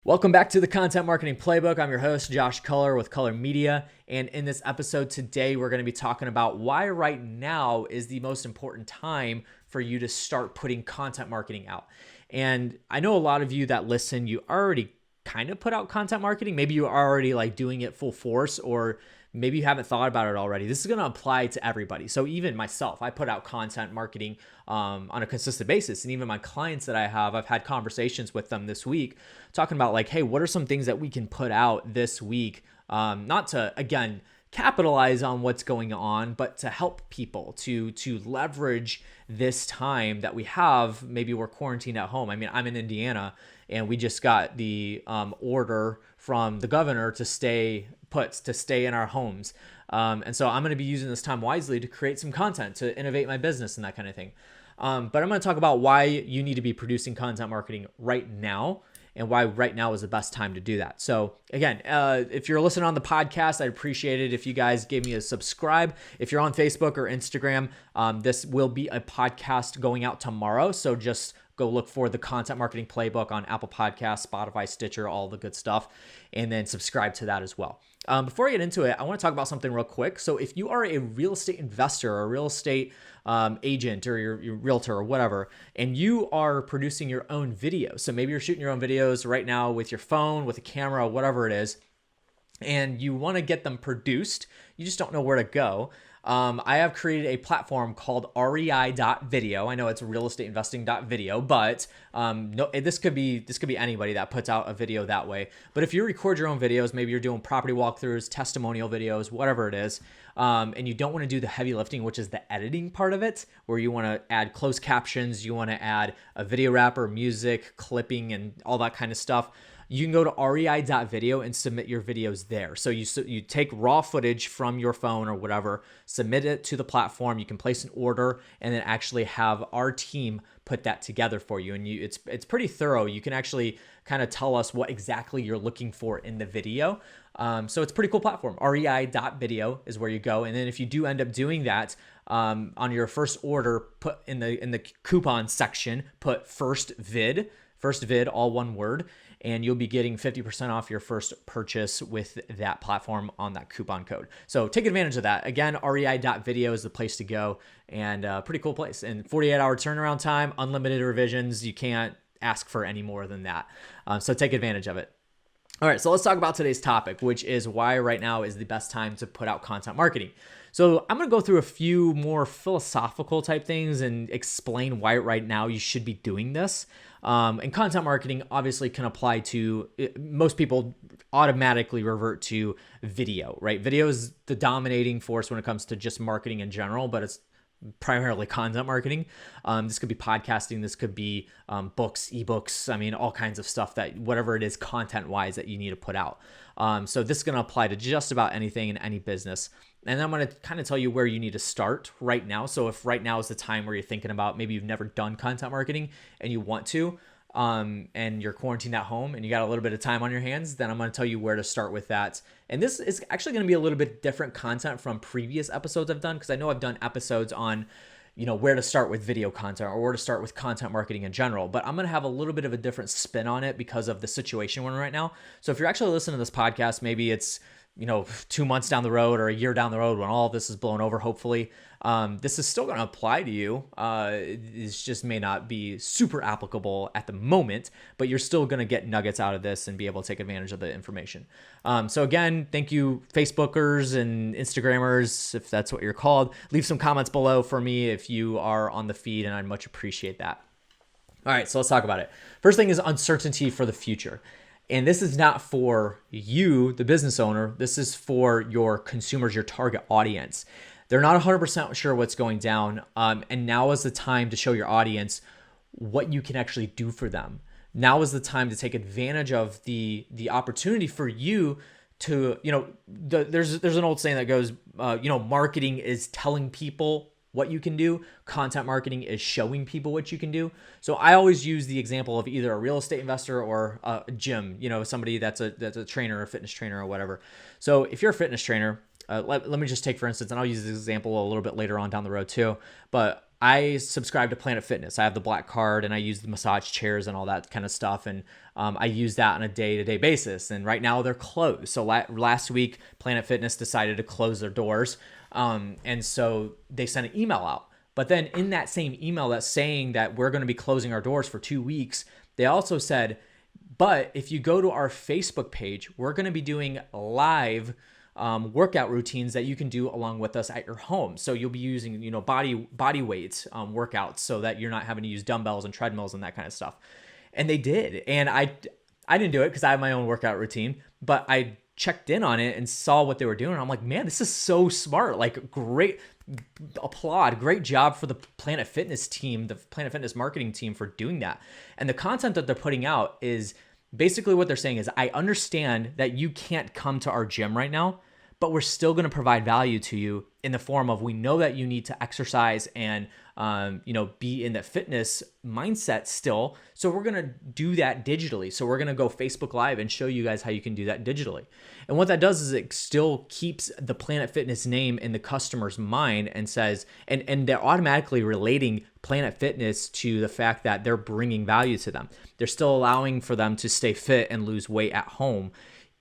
Welcome back to the Content Marketing Playbook. I'm your host, Josh Culler with Culler Media. And in this episode today, we're going to be talking about why right now is the most important time for you to start putting content marketing out. And I know a lot of you that listen, you already kind of put out content marketing. Maybe you are already like doing it full force, or maybe you haven't thought about it already. This is going to apply to everybody. So even myself, I put out content marketing on a consistent basis. And even my clients that I have, I've had conversations with them this week talking about like, hey, what are some things that we can put out this week? Not to, again, capitalize on what's going on, but to help people to leverage this time that we have. Maybe we're quarantined at home. I mean, I'm in Indiana and we just got the order from the governor to stay put, to stay in our homes. And so I'm going to be using this time wisely to create some content, to innovate my business and that kind of thing. But I'm going to talk about why you need to be producing content marketing right now and why right now is the best time to do that. So again, if you're listening on the podcast, I'd appreciate it if you guys gave me a subscribe. If you're on Facebook or Instagram, this will be a podcast going out tomorrow. So just go look for the Content Marketing Playbook on Apple Podcasts, Spotify, Stitcher, all the good stuff, and then subscribe to that as well. Before I get into it, I want to talk about something real quick. So if you are a real estate investor or a real estate agent or your realtor or whatever, and you are producing your own videos, so maybe you're shooting your own videos right now with your phone, with a camera, whatever it is, and you want to get them produced, you just don't know where to go. I have created a platform called REI.video. I know it's realestateinvesting.video, but no, this could be anybody that puts out a video that way. But if you record your own videos, maybe you're doing property walkthroughs, testimonial videos, whatever it is, and you don't want to do the heavy lifting, which is the editing part of it, where you want to add closed captions, you want to add a video wrapper, music, clipping, and all that kind of stuff, you can go to REI.video and submit your videos there. So you take raw footage from your phone or whatever, submit it to the platform. You can place an order and then actually have our team put that together for you. And it's pretty thorough. You can actually kind of tell us what exactly you're looking for in the video. So it's a pretty cool platform. REI.video is where you go. And then if you do end up doing that, on your first order, put in the coupon section, put first vid, all one word, and you'll be getting 50% off your first purchase with that platform on that coupon code. So take advantage of that. Again, REI.video is the place to go, and pretty cool place. And 48-hour turnaround time, unlimited revisions. You can't ask for any more than that. So take advantage of it. All right, so let's talk about today's topic, which is why right now is the best time to put out content marketing. So I'm going to go through a few more philosophical type things and explain why right now you should be doing this. And content marketing obviously can apply to most people automatically revert to video, right? Video is the dominating force when it comes to just marketing in general, but it's primarily content marketing. This could be podcasting. This could be books, ebooks. I mean, all kinds of stuff that whatever it is content wise that you need to put out. So this is going to apply to just about anything in any business. And I'm going to kind of tell you where you need to start right now. So if right now is the time where you're thinking about maybe you've never done content marketing and you want to, and you're quarantined at home and you got a little bit of time on your hands, then I'm going to tell you where to start with that. And this is actually going to be a little bit different content from previous episodes I've done, because I know I've done episodes on, where to start with video content or where to start with content marketing in general, but I'm going to have a little bit of a different spin on it because of the situation we're in right now. So if you're actually listening to this podcast, maybe it's 2 months down the road or a year down the road when all of this is blown over, hopefully, this is still going to apply to you. It just may not be super applicable at the moment, but you're still going to get nuggets out of this and be able to take advantage of the information. So again, thank you, Facebookers and Instagrammers, if that's what you're called. Leave some comments below for me if you are on the feed, and I'd much appreciate that. All right, so let's talk about it. First thing is uncertainty for the future. And this is not for you, the business owner. This is for your consumers, your target audience. They're not 100% sure what's going down. And now is the time to show your audience what you can actually do for them. Now is the time to take advantage of the opportunity for you to, there's an old saying that goes, marketing is telling people what you can do. Content marketing is showing people what you can do. So I always use the example of either a real estate investor or a gym, somebody that's a trainer, a fitness trainer or whatever. So if you're a fitness trainer, let me just take, for instance, and I'll use this example a little bit later on down the road too, but I subscribe to Planet Fitness. I have the black card and I use the massage chairs and all that kind of stuff. And I use that on a day-to-day basis. And right now they're closed. So last week, Planet Fitness decided to close their doors. And so they sent an email out. But then in that same email that's saying that we're going to be closing our doors for 2 weeks, they also said, but if you go to our Facebook page, we're going to be doing live workout routines that you can do along with us at your home. So you'll be using, body weight workouts so that you're not having to use dumbbells and treadmills and that kind of stuff. And they did. And I didn't do it because I have my own workout routine, but I checked in on it and saw what they were doing. I'm like, man, this is so smart. Like, great job for the Planet Fitness team, the Planet Fitness marketing team, for doing that. And the content that they're putting out is basically what they're saying is, I understand that you can't come to our gym right now, but we're still going to provide value to you in the form of, we know that you need to exercise and, be in the fitness mindset still. So we're going to do that digitally. So we're going to go Facebook Live and show you guys how you can do that digitally. And what that does is it still keeps the Planet Fitness name in the customer's mind and says, and they're automatically relating Planet Fitness to the fact that they're bringing value to them. They're still allowing for them to stay fit and lose weight at home,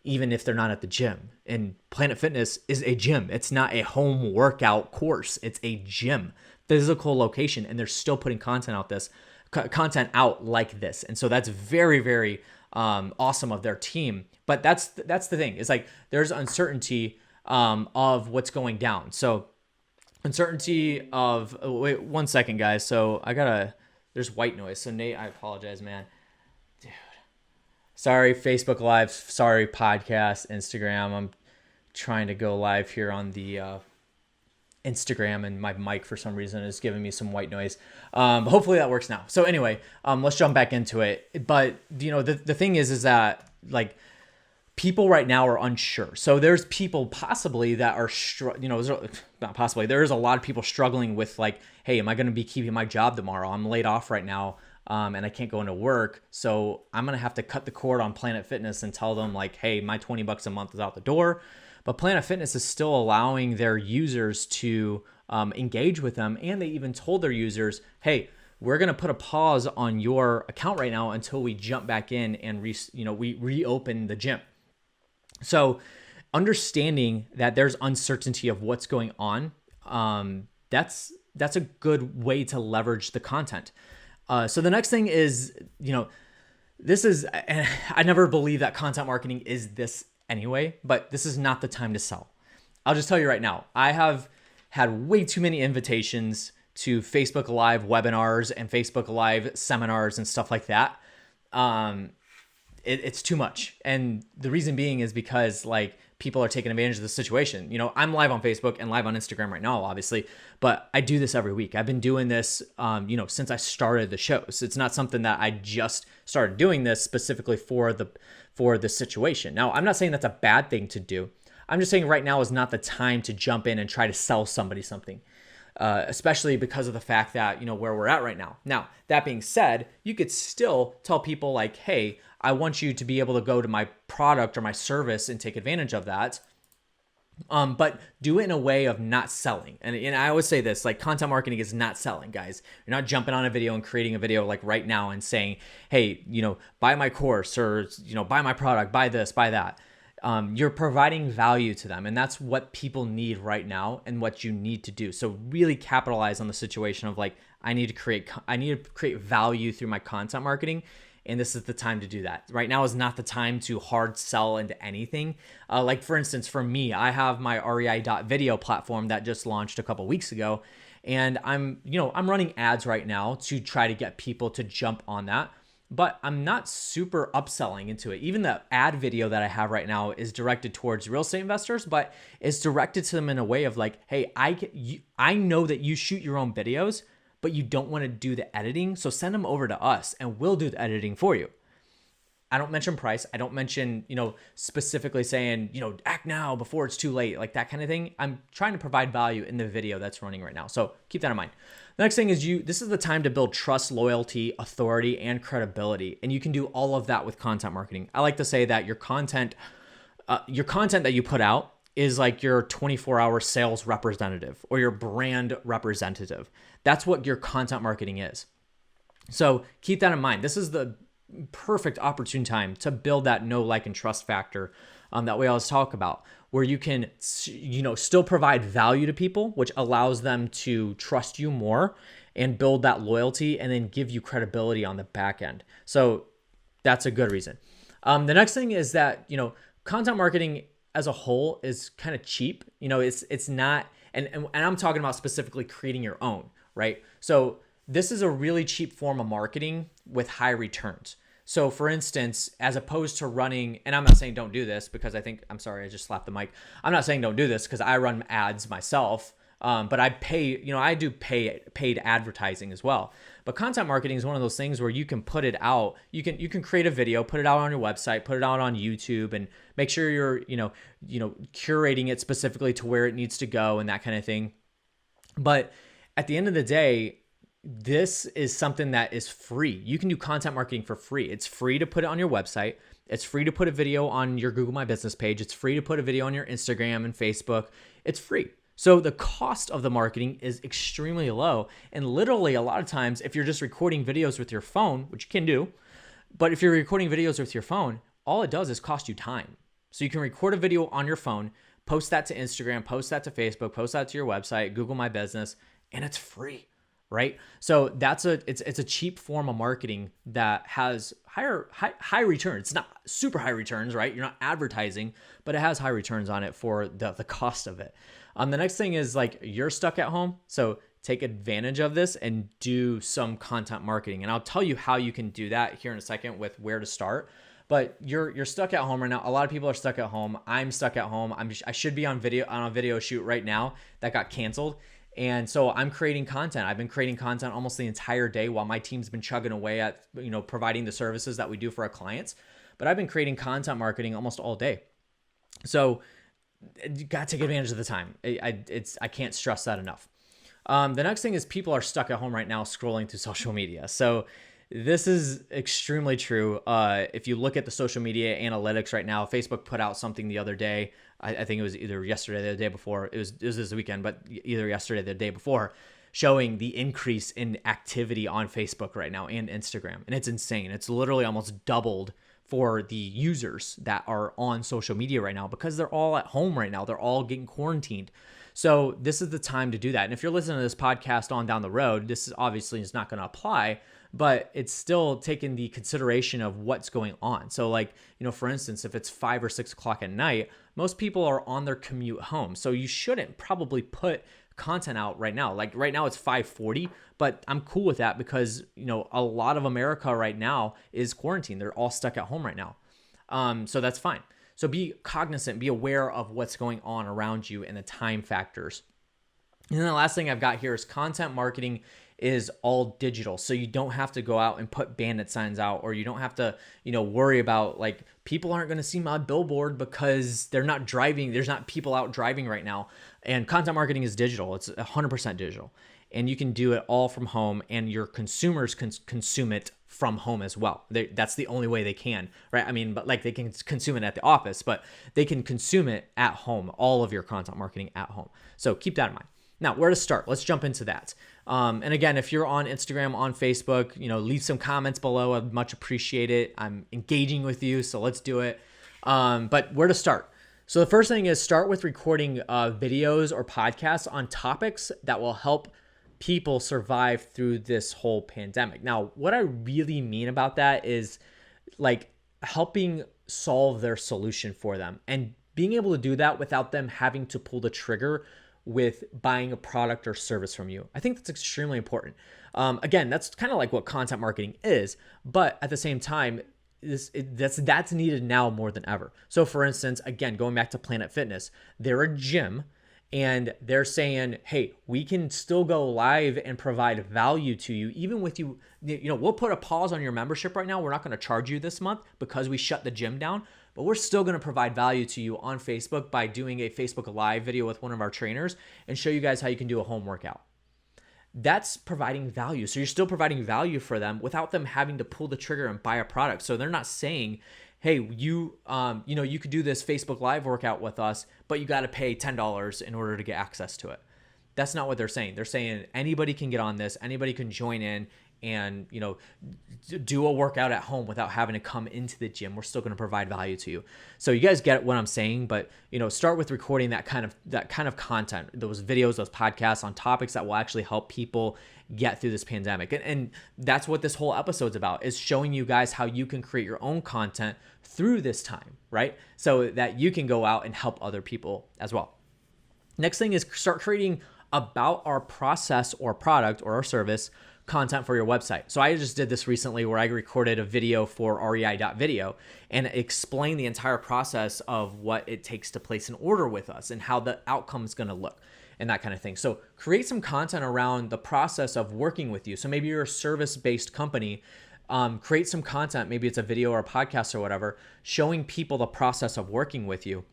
even if they're not at the gym. And Planet Fitness is a gym. It's not a home workout course. It's a gym, physical location, and they're still putting content out like this. And so that's very, very awesome of their team. But that's the thing. It's like there's uncertainty of what's going down. So uncertainty of, wait 1 second, guys. So there's white noise. So Nate, I apologize, man. Dude. Sorry, Facebook Live. Sorry, podcast, Instagram. I'm trying to go live here on the Instagram, and my mic for some reason is giving me some white noise. But hopefully that works now. So anyway, let's jump back into it. But the thing is that, like, people right now are unsure. So there's people possibly that are, not possibly, there is a lot of people struggling with, like, hey, am I going to be keeping my job tomorrow? I'm laid off right now. And I can't go into work. So I'm going to have to cut the cord on Planet Fitness and tell them, like, hey, my $20 a month is out the door. But Planet Fitness is still allowing their users to engage with them. And they even told their users, hey, we're going to put a pause on your account right now until we jump back in and we reopen the gym. So understanding that there's uncertainty of what's going on, that's a good way to leverage the content. So the next thing is, this is, I never believe that content marketing is this anyway, but this is not the time to sell. I'll just tell you right now, I have had way too many invitations to Facebook Live webinars and Facebook Live seminars and stuff like that. It's too much. And the reason being is because, like, people are taking advantage of the situation. I'm live on Facebook and live on Instagram right now, obviously, but I do this every week. I've been doing this, since I started the show. So it's not something that I just started doing this specifically for the situation. Now, I'm not saying that's a bad thing to do. I'm just saying right now is not the time to jump in and try to sell somebody something, especially because of the fact that, where we're at right now. Now, that being said, you could still tell people, like, hey, I want you to be able to go to my product or my service and take advantage of that. But do it in a way of not selling. And I always say this, like, content marketing is not selling, guys. You're not jumping on a video and creating a video like right now and saying, hey, buy my course, or, buy my product, buy this, buy that. You're providing value to them. And that's what people need right now and what you need to do. So really capitalize on the situation of, like, I need to create value through my content marketing. And this is the time to do that. Right now is not the time to hard sell into anything. Like, for instance, for me, I have my REI.video platform that just launched a couple weeks ago. And I'm running ads right now to try to get people to jump on that. But I'm not super upselling into it. Even the ad video that I have right now is directed towards real estate investors, but it's directed to them in a way of, like, hey, I know that you shoot your own videos, but you don't want to do the editing. So send them over to us and we'll do the editing for you. I don't mention price. I don't mention, specifically saying, act now before it's too late, like that kind of thing. I'm trying to provide value in the video that's running right now. So keep that in mind. The next thing is this is the time to build trust, loyalty, authority, and credibility. And you can do all of that with content marketing. I like to say that your content that you put out is like your 24-hour sales representative or your brand representative. That's what your content marketing is. So keep that in mind. This is the perfect opportune time to build that know, like, and trust factor that we always talk about, where you can, still provide value to people, which allows them to trust you more and build that loyalty and then give you credibility on the back end. So that's a good reason. The next thing is that, content marketing as a whole is kind of cheap. It's not, and I'm talking about specifically creating your own, right? So this is a really cheap form of marketing with high returns. So for instance, as opposed to running, and I'm not saying don't do this because I'm sorry, I just slapped the mic. I'm not saying don't do this because I run ads myself, but I pay, I do paid advertising as well. But content marketing is one of those things where you can put it out. You can create a video, put it out on your website, put it out on YouTube, and make sure you're, curating it specifically to where it needs to go and that kind of thing. But at the end of the day, this is something that is free. You can do content marketing for free. It's free to put it on your website. It's free to put a video on your Google My Business page. It's free to put a video on your Instagram and Facebook. It's free. So the cost of the marketing is extremely low. And literally a lot of times, if you're just recording videos with your phone, which you can do, but if you're recording videos with your phone, all it does is cost you time. So you can record a video on your phone, post that to Instagram, post that to Facebook, post that to your website, Google My Business, and it's free. Right? So it's a cheap form of marketing that has high returns. It's not super high returns, right? You're not advertising, but it has high returns on it for the cost of it. The next thing is like you're stuck at home. So take advantage of this and do some content marketing. And I'll tell you how you can do that here in a second with where to start. But you're stuck at home right now. A lot of people are stuck at home. I'm stuck at home. I should be on a video shoot right now that got canceled. And so I'm creating content. I've been creating content almost the entire day while my team's been chugging away at, providing the services that we do for our clients. But I've been creating content marketing almost all day. So you got to take advantage of the time. I can't stress that enough. The next thing is people are stuck at home right now scrolling through social media. So this is extremely true. If you look at the social media analytics right now, Facebook put out something the other day. I think it was either yesterday or the day before. It was this weekend, but either yesterday or the day before, showing the increase in activity on Facebook right now and Instagram. And it's insane. It's literally almost doubled for the users that are on social media right now because they're all at home right now. They're all getting quarantined. So this is the time to do that. And if you're listening to this podcast on down the road, this is obviously is not going to apply, but it's still taking the consideration of what's going on. So like, for instance, if it's 5 or 6 o'clock at night, most people are on their commute home. So you shouldn't probably put content out right now. Like right now it's 5:40, but I'm cool with that because, a lot of America right now is quarantined. They're all stuck at home right now. So that's fine. So be cognizant, be aware of what's going on around you and the time factors. And then the last thing I've got here is content marketing is all digital. So you don't have to go out and put bandit signs out, or you don't have to, worry about like people aren't going to see my billboard because they're not driving. There's not people out driving right now. And content marketing is digital. It's 100% digital. And you can do it all from home, and your consumers can consume it from home as well. That's the only way they can, right? I mean, but like they can consume it at the office, but they can consume it at home, all of your content marketing at home. So keep that in mind. Now, where to start? Let's jump into that. And again, if you're on Instagram, on Facebook, leave some comments below. I'd much appreciate it. I'm engaging with you, so let's do it. But where to start? So the first thing is start with recording videos or podcasts on topics that will help people survive through this whole pandemic. Now, what I really mean about that is like helping solve their solution for them and being able to do that without them having to pull the trigger with buying a product or service from you. I think that's extremely important. Again, that's kind of like what content marketing is, but at the same time, that's needed now more than ever. So for instance, again, going back to Planet Fitness, they're a gym and they're saying, hey, we can still go live and provide value to you, even with you, we'll put a pause on your membership right now. We're not going to charge you this month because we shut the gym down, but we're still going to provide value to you on Facebook by doing a Facebook Live video with one of our trainers and show you guys how you can do a home workout. That's providing value. So you're still providing value for them without them having to pull the trigger and buy a product. So they're not saying, hey, you could do this Facebook Live workout with us, but you got to pay $10 in order to get access to it. That's not what they're saying. They're saying anybody can get on this, anybody can join in and, do a workout at home without having to come into the gym. We're still going to provide value to you. So you guys get what I'm saying, but, start with recording that kind of content, those videos, those podcasts on topics that will actually help people get through this pandemic. And that's what this whole episode's about, is showing you guys how you can create your own content through this time, right? So that you can go out and help other people as well. Next thing is start creating about our process or product or our service content for your website. So I just did this recently where I recorded a video for rei.video and explained the entire process of what it takes to place an order with us and how the outcome is going to look and that kind of thing. So create some content around the process of working with you. So maybe you're a service-based company. Create some content, maybe it's a video or a podcast or whatever, showing people the process of working with you,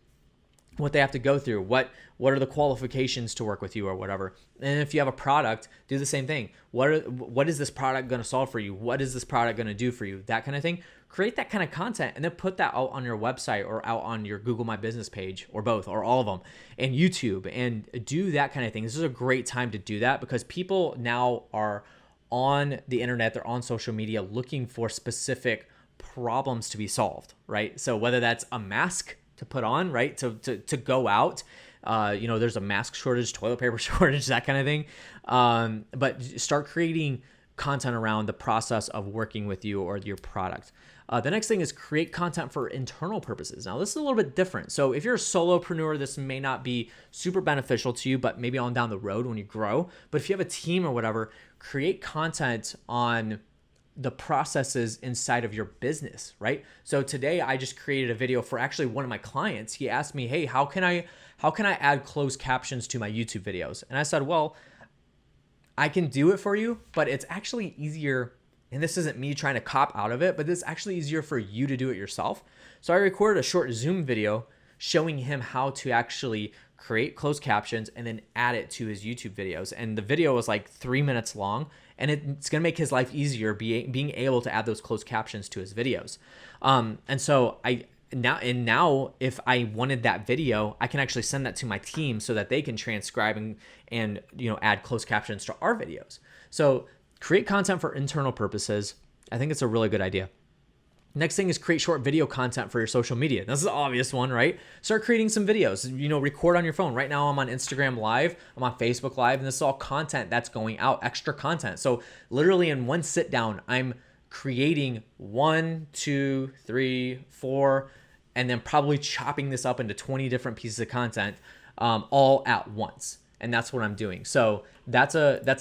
what they have to go through, what are the qualifications to work with you or whatever. And if you have a product, do the same thing. What is this product going to solve for you? What is this product going to do for you? That kind of thing. Create that kind of content and then put that out on your website or out on your Google My Business page, or both, or all of them, and YouTube, and do that kind of thing. This is a great time to do that because people now are on the internet, they're on social media looking for specific problems to be solved, right? So whether that's a mask to put on, right? To go out, there's a mask shortage, toilet paper shortage, that kind of thing. But start creating content around the process of working with you or your product. The next thing is create content for internal purposes. Now, this is a little bit different. So if you're a solopreneur, this may not be super beneficial to you, but maybe on down the road when you grow. But if you have a team or whatever, create content on the processes inside of your business, right? So today I just created a video for actually one of my clients. He asked me, hey, how can I add closed captions to my YouTube videos? And I said, well, I can do it for you, but it's actually easier. And this isn't me trying to cop out of it, but it's actually easier for you to do it yourself. So I recorded a short Zoom video showing him how to actually create closed captions and then add it to his YouTube videos. And the video was like 3 minutes long, and it's going to make his life easier being able to add those closed captions to his videos. And so now if I wanted that video, I can actually send that to my team so that they can transcribe and add closed captions to our videos. So create content for internal purposes. I think it's a really good idea. Next thing is create short video content for your social media. This is the obvious one, right? Start creating some videos, record on your phone. Right now I'm on Instagram Live, I'm on Facebook Live, and this is all content that's going out, extra content. So literally in one sit down, I'm creating 1, 2, 3, 4, and then probably chopping this up into 20 different pieces of content all at once. And that's what I'm doing. So that's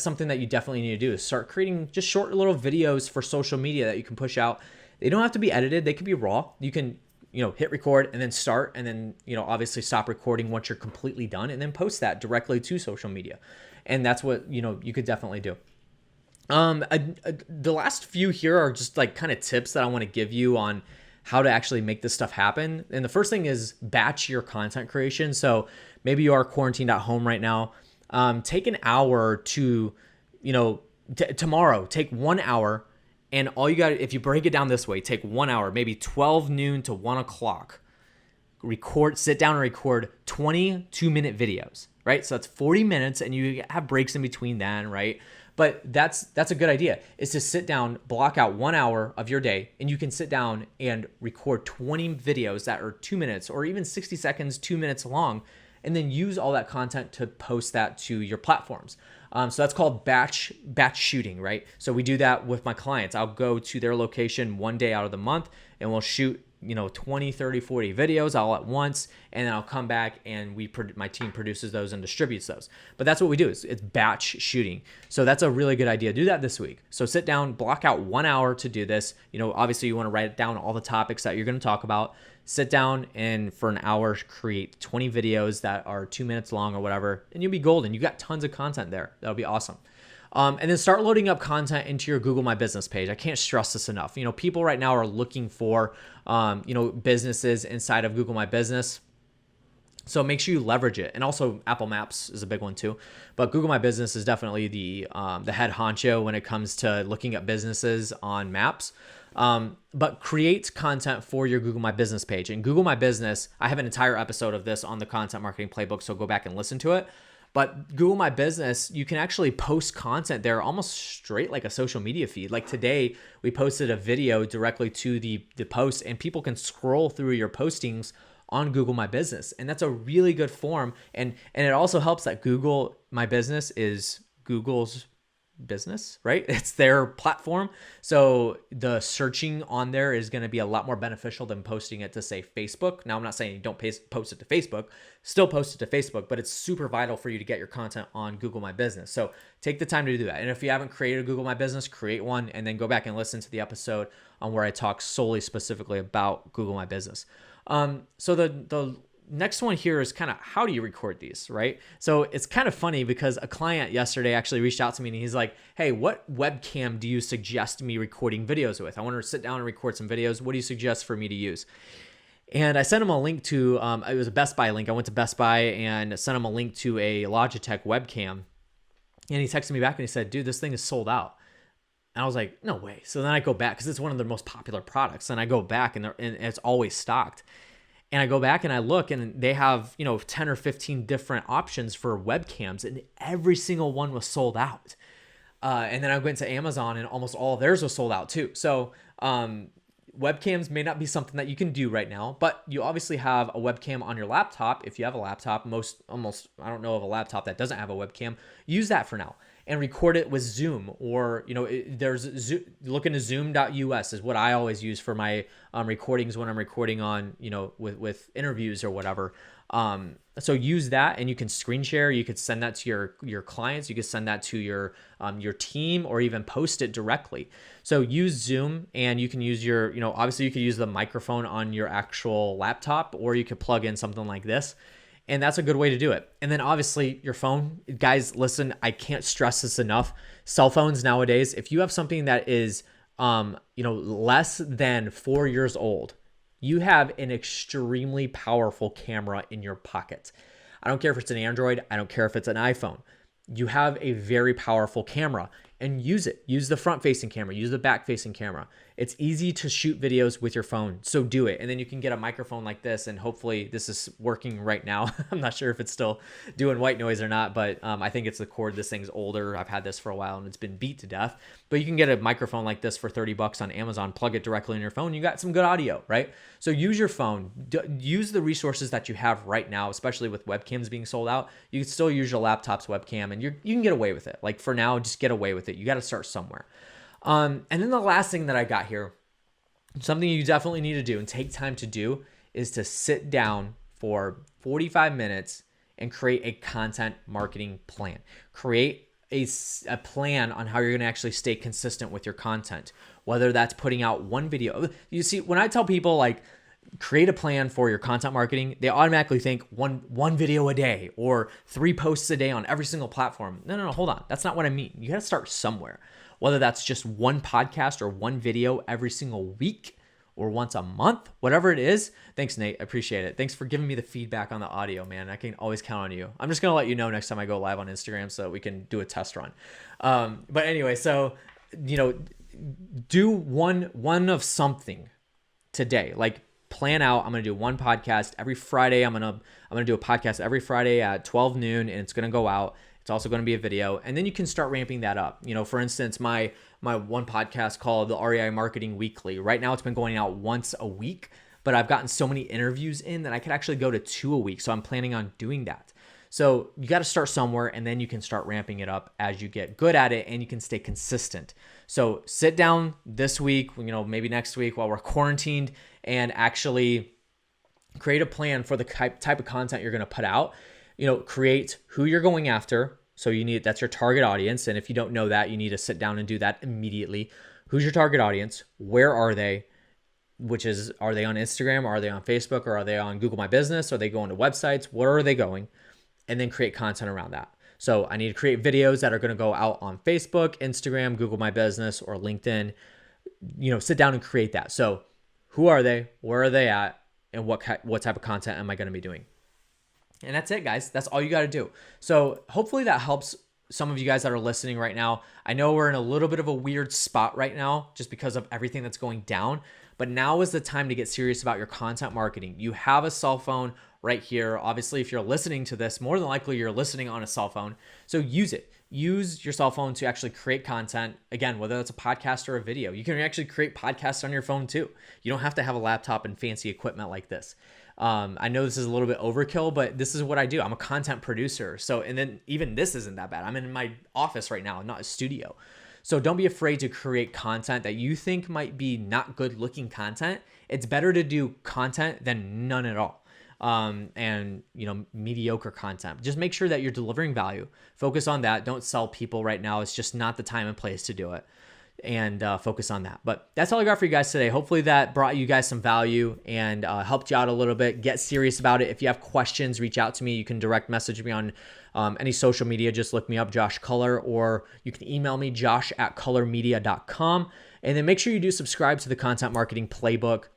something that you definitely need to do, is start creating just short little videos for social media that you can push out. They don't have to be edited. They could be raw. You can, hit record and then start, and then, obviously stop recording once you're completely done, and then post that directly to social media. And that's what, you could definitely do. The last few here are just like kind of tips that I want to give you on how to actually make this stuff happen. And the first thing is batch your content creation. So maybe you are quarantined at home right now. Take an hour to, tomorrow, take 1 hour. And all you got, if you break it down this way, take 1 hour, maybe 12 noon to 1 o'clock, sit down and record 20 2-minute videos, right? So that's 40 minutes, and you have breaks in between then, right? But that's a good idea, is to sit down, block out 1 hour of your day, and you can sit down and record 20 videos that are 2 minutes or even 60 seconds, 2 minutes long, and then use all that content to post that to your platforms. So that's called batch shooting, right? So we do that with my clients. I'll go to their location one day out of the month, and we'll shoot 20, 30, 40 videos all at once, and then I'll come back and my team produces those and distributes those. But that's what we do, it's batch shooting. So that's a really good idea. Do that this week. So sit down, block out 1 hour to do this. Obviously you want to write down all the topics that you're going to talk about. Sit down and for an hour create 20 videos that are 2 minutes long or whatever, and you'll be golden. You got tons of content there. That'll be awesome. And then start loading up content into your Google My Business page. I can't stress this enough. People right now are looking for, businesses inside of Google My Business. So make sure you leverage it. And also Apple Maps is a big one too. But Google My Business is definitely the head honcho when it comes to looking at businesses on maps. But create content for your Google My Business page. And Google My Business, I have an entire episode of this on the Content Marketing Playbook, so go back and listen to it. But Google My Business, you can actually post content there almost straight like a social media feed. Like today, we posted a video directly to the post, and people can scroll through your postings on Google My Business. And that's a really good form. And it also helps that Google My Business is Google's business, right? It's their platform. So the searching on there is going to be a lot more beneficial than posting it to, say, Facebook. Now, I'm not saying you don't post it to Facebook, still post it to Facebook, but it's super vital for you to get your content on Google My Business. So take the time to do that. And if you haven't created a Google My Business, create one and then go back and listen to the episode on where I talk solely specifically about Google My Business. So the next one here is kind of how do you record these, right? So it's kind of funny because a client yesterday actually reached out to me and he's like, hey, what webcam do you suggest me recording videos with? I want to sit down and record some videos. What do you suggest for me to use? And I sent him a link to, it was a Best Buy link. I went to Best Buy and sent him a link to a Logitech webcam. And he texted me back and he said, dude, this thing is sold out. And I was like, no way. So then I go back because it's one of their most popular products. And I go back and it's always stocked. And I go back and I look and they have, 10 or 15 different options for webcams and every single one was sold out. And then I went to Amazon and almost all of theirs was sold out too. So webcams may not be something that you can do right now, but you obviously have a webcam on your laptop. If you have a laptop, I don't know of a laptop that doesn't have a webcam, use that for now. And record it with Zoom or, there's Zoom, look into zoom.us is what I always use for my recordings when I'm recording on, with interviews or whatever. So use that and you can screen share. You could send that to your clients. You could send that to your team or even post it directly. So use Zoom and you can use obviously you could use the microphone on your actual laptop or you could plug in something like this. And that's a good way to do it. And then obviously your phone, guys, listen, I can't stress this enough. Cell phones nowadays, if you have something that is, less than 4 years old, you have an extremely powerful camera in your pocket. I don't care if it's an Android. I don't care if it's an iPhone. You have a very powerful camera and use it. Use the front facing camera, use the back facing camera. It's easy to shoot videos with your phone, so do it. And then you can get a microphone like this and hopefully this is working right now. I'm not sure if it's still doing white noise or not, but I think it's the cord. This thing's older. I've had this for a while and it's been beat to death, but you can get a microphone like this for $30 on Amazon, plug it directly in your phone. You got some good audio, right? So use your phone, use the resources that you have right now, especially with webcams being sold out. You can still use your laptop's webcam and you can get away with it. Like for now, just get away with it. You got to start somewhere. And then the last thing that I got here, something you definitely need to do and take time to do is to sit down for 45 minutes and create a content marketing plan. Create a plan on how you're going to actually stay consistent with your content, whether that's putting out one video. You see, when I tell people like create a plan for your content marketing, they automatically think one video a day or 3 posts a day on every single platform. No, hold on. That's not what I mean. You got to start somewhere. Whether that's just one podcast or one video every single week or once a month, whatever it is. Thanks, Nate. I appreciate it. Thanks for giving me the feedback on the audio, man. I can always count on you. I'm just going to let you know next time I go live on Instagram so that we can do a test run. But anyway, so, do one of something today. Like plan out, I'm going to do one podcast every Friday. I'm going to do a podcast every Friday at 12 noon and it's going to go out. It's also going to be a video. And then you can start ramping that up. For instance, my one podcast called the REI Marketing Weekly. Right now it's been going out once a week, but I've gotten so many interviews in that I could actually go to 2 a week. So I'm planning on doing that. So you got to start somewhere and then you can start ramping it up as you get good at it and you can stay consistent. So sit down this week, maybe next week while we're quarantined and actually create a plan for the type of content you're going to put out. Create who you're going after. So that's your target audience. And if you don't know that, you need to sit down and do that immediately. Who's your target audience? Where are they? Are they on Instagram? Are they on Facebook? Or are they on Google My Business? Are they going to websites? Where are they going? And then create content around that. So I need to create videos that are going to go out on Facebook, Instagram, Google My Business, or LinkedIn. Sit down and create that. So who are they? Where are they at? And what type of content am I going to be doing? And that's it, guys. That's all you got to do. So hopefully that helps some of you guys that are listening right now, I know we're in a little bit of a weird spot right now just because of everything that's going down, but now is the time to get serious about your content marketing. You have a cell phone right here. Obviously, if you're listening to this, more than likely you're listening on a cell phone. So use it. Use your cell phone to actually create content. Again, whether it's a podcast or a video, you can actually create podcasts on your phone too. You don't have to have a laptop and fancy equipment like this. I know this is a little bit overkill, but this is what I do. I'm a content producer. So, and then even this isn't that bad. I'm in my office right now, not a studio. So don't be afraid to create content that you think might be not good looking content. It's better to do content than none at all. And mediocre content. Just make sure that you're delivering value. Focus on that. Don't sell people right now. It's just not the time and place to do it. And focus on that. But that's all I got for you guys today. Hopefully that brought you guys some value and helped you out a little bit. Get serious about it. If you have questions, reach out to me. You can direct message me on any social media. Just look me up, Josh Culler, or you can email me, josh@cullermedia.com. And then make sure you do subscribe to the Content Marketing Playbook.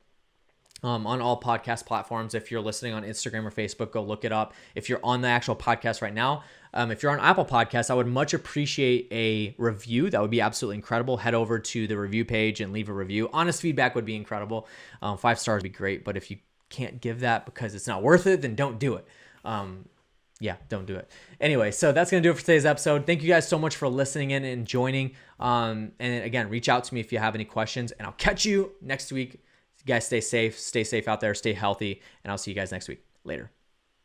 On all podcast platforms. If you're listening on Instagram or Facebook, go look it up. If you're on the actual podcast right now, if you're on Apple Podcasts, I would much appreciate a review. That would be absolutely incredible. Head over to the review page and leave a review. Honest feedback would be incredible. 5 stars would be great, but if you can't give that because it's not worth it, then don't do it. Don't do it. Anyway, so that's going to do it for today's episode. Thank you guys so much for listening in and joining. And again, reach out to me if you have any questions, and I'll catch you next week. You guys stay safe out there, stay healthy, and I'll see you guys next week. Later.